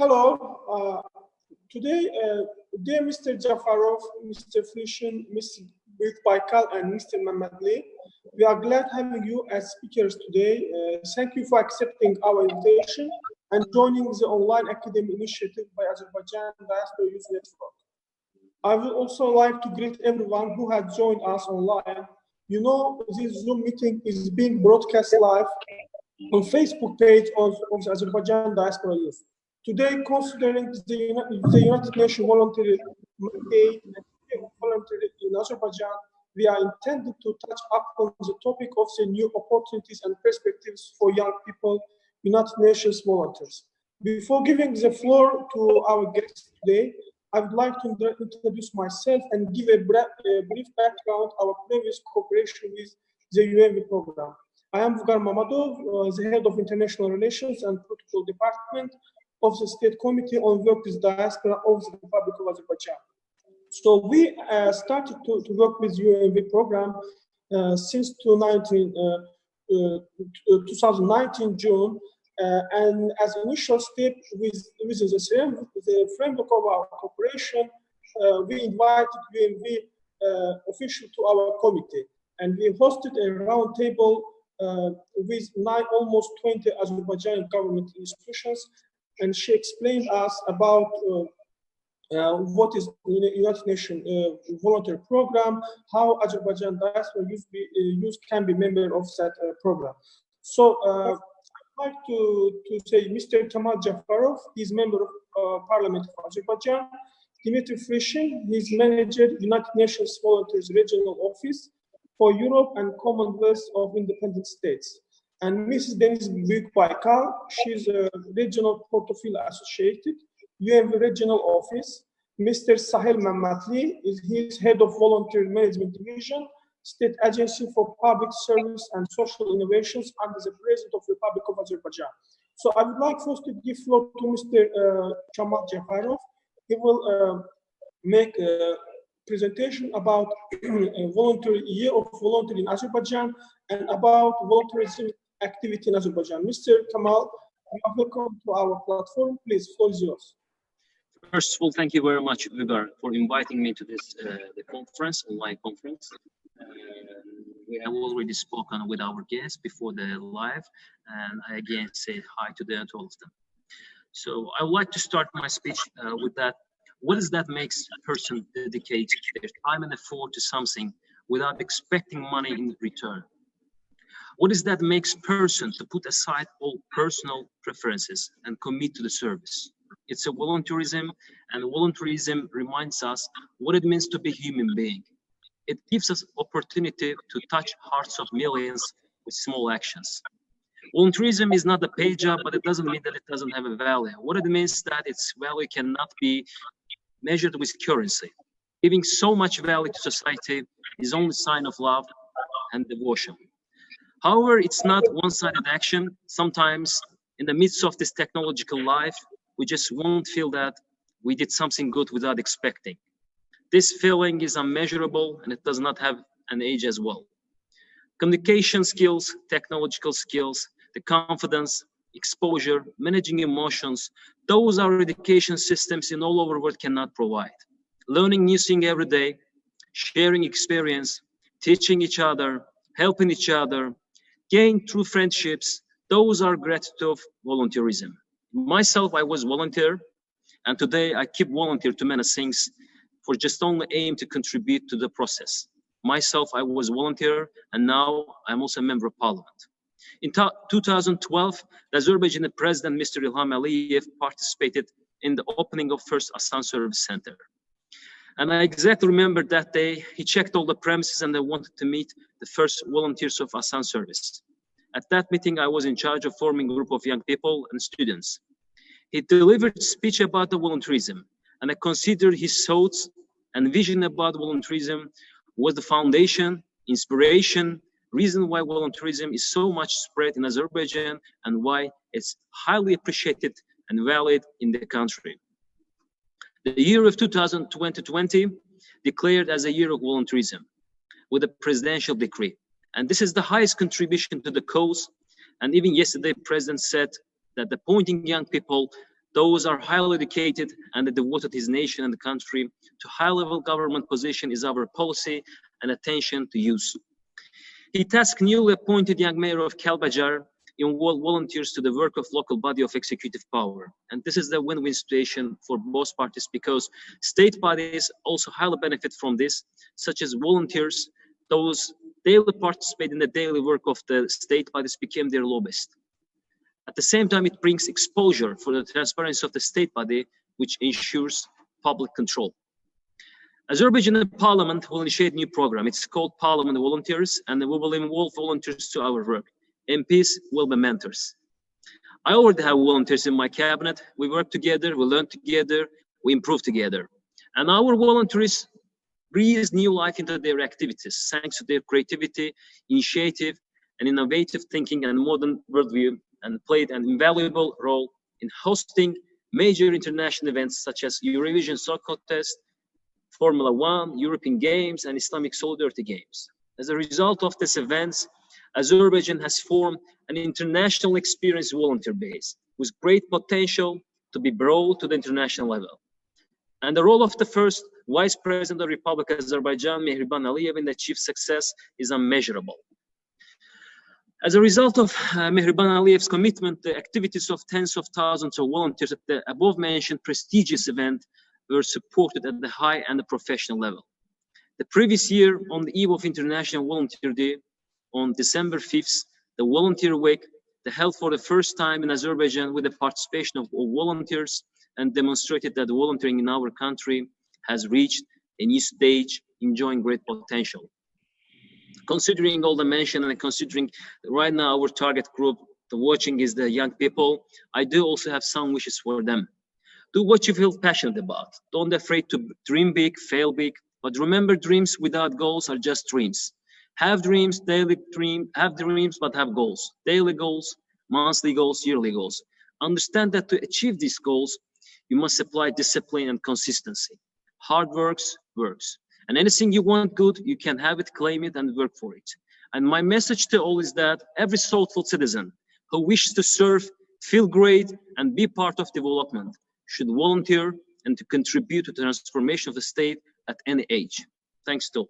Hello. Today, dear Mr. Cəfərov, Mr. Frisçin, Mr. Böyükbaykalla, and Mr. Mehmetli, we are glad having you as speakers today. Thank you for accepting our invitation and joining the online academy initiative by Azərbaycan Diaspor Youth Network. I would also like to greet everyone who has joined us online. You know, this Zoom meeting is being broadcast live on Facebook page of the Azərbaycan Diaspor Youth. Today, considering the United Nations voluntary mandate and voluntary in Azerbaijan, we are intended to touch upon the topic of the new opportunities and perspectives for young people, United Nations volunteers. Before giving the floor to our guests today, I would like to introduce myself and give a brief background of our previous cooperation with the UNV program. I am Vgar Mamadov, the head of International Relations and Protocol Department of the State Committee on Work with Diaspora of the Republic of Azerbaijan. So we started to work with UNV program since 2019 June, and as initial step within the framework of our cooperation, we invited UNV official to our committee, and we hosted a roundtable with almost 20 Azerbaijani government institutions, and she explained us about what is the United Nations volunteer program, how Azerbaycan Diaspor Youth can be member of that program. So I'd like to say Mr. Kamal Cəfərov, he's member of Parliament of Azerbaijan. Dmitri Frisçin, he's manager United Nations Volunteers Regional Office for Europe and Commonwealth of Independent States. And Mrs. Dəniz Böyükbaykalla, she's a regional Portfel associated, UNV regional office. Mr. Sahel Mehmetli is head of volunteer management division, State Agency for Public Service and Social Innovations under the President of the Republic of Azerbaijan. So I would like first to give floor to Mr. Kamal Cəfərov. He will make a presentation about voluntary year of volunteer in Azerbaijan and about volunteerism activity in Azerbaijan. Mr. Kamal, you are welcome to our platform. Please, floor is yours. First of all, thank you very much, Vgar, for inviting me to this the conference, online conference. We have already spoken with our guests before the live, and I again say hi to them, to all of them. So I would like to start my speech with that. What is that makes a person dedicate their time and effort to something without expecting money in return? What is that makes person to put aside all personal preferences and commit to the service? It's a volunteerism, and volunteerism reminds us what it means to be a human being. It gives us opportunity to touch hearts of millions with small actions. Volunteerism is not a paid job, but it doesn't mean that it doesn't have a value. What it means is that its value cannot be measured with currency. Giving so much value to society is only sign of love and devotion. However, it's not one-sided action. Sometimes in the midst of this technological life, we just won't feel that we did something good without expecting. This feeling is unmeasurable, and it does not have an age as well. Communication skills, technological skills, the confidence, exposure, managing emotions, those are education systems in all over the world cannot provide. Learning new things every day, sharing experience, teaching each other, helping each other, gain true friendships, those are gratitude of volunteerism. Myself, I was volunteer, and today I keep volunteer to many things for just only aim to contribute to the process. Myself, I was volunteer, and now I'm also a member of parliament. In 2012, the Azerbaijani President, Mr. Ilham Aliyev, participated in the opening of first ASAN Service Center. And I exactly remember that day, he checked all the premises and they wanted to meet the first volunteers of ASAN Service. At that meeting, I was in charge of forming a group of young people and students. He delivered a speech about the volunteerism, and I considered his thoughts and vision about volunteerism was the foundation, inspiration, reason why volunteerism is so much spread in Azerbaijan and why it's highly appreciated and valued in the country. The year of 2020 declared as a year of volunteerism with a presidential decree. And this is the highest contribution to the cause. And even yesterday, the president said that appointing young people Those are highly educated and devoted his nation and the country to high-level government position is our policy and attention to use. He tasked newly appointed young mayor of Kalbajar involve volunteers to the work of local body of executive power. And this is the win-win situation for both parties because state bodies also highly benefit from this, such as volunteers, those daily participate in the daily work of the state bodies became their lobbyists. At the same time, it brings exposure for the transparency of the state body, which ensures public control. Azerbaijan Parliament will initiate a new program. It's called Parliament Volunteers, and we will involve volunteers to our work. MPs will be mentors. I already have volunteers in my cabinet. We work together, we learn together, we improve together. And our volunteers breathe new life into their activities, thanks to their creativity, initiative, and innovative thinking and modern worldview, and played an invaluable role in hosting major international events such as Eurovision Song Contest, Formula One, European Games, and Islamic Solidarity Games. As a result of these events, Azerbaijan has formed an international experienced volunteer base with great potential to be brought to the international level. And the role of the first Vice President of the Republic of Azerbaijan, Mehriban Aliyev, in the achieved success is unmeasurable. As a result of Mehriban Aliyev's commitment, the activities of tens of thousands of volunteers at the above-mentioned prestigious event were supported at the high and the professional level. The previous year, on the eve of International Volunteer Day, on December 5th, the Volunteer Week, held for the first time in Azerbaijan with the participation of volunteers and demonstrated that volunteering in our country has reached a new stage, enjoying great potential. Considering all the mentioned and considering right now our target group, the watching is the young people, I do also have some wishes for them. Do what you feel passionate about. Don't be afraid to dream big, fail big, but remember dreams without goals are just dreams. Have dreams, have dreams, but have goals. Daily goals, monthly goals, yearly goals. Understand that to achieve these goals, you must apply discipline and consistency. Hard works. And anything you want good, you can have it, claim it, and work for it. And my message to all is that every thoughtful citizen who wishes to serve, feel great, and be part of development should volunteer and to contribute to the transformation of the state at any age. Thanks to all.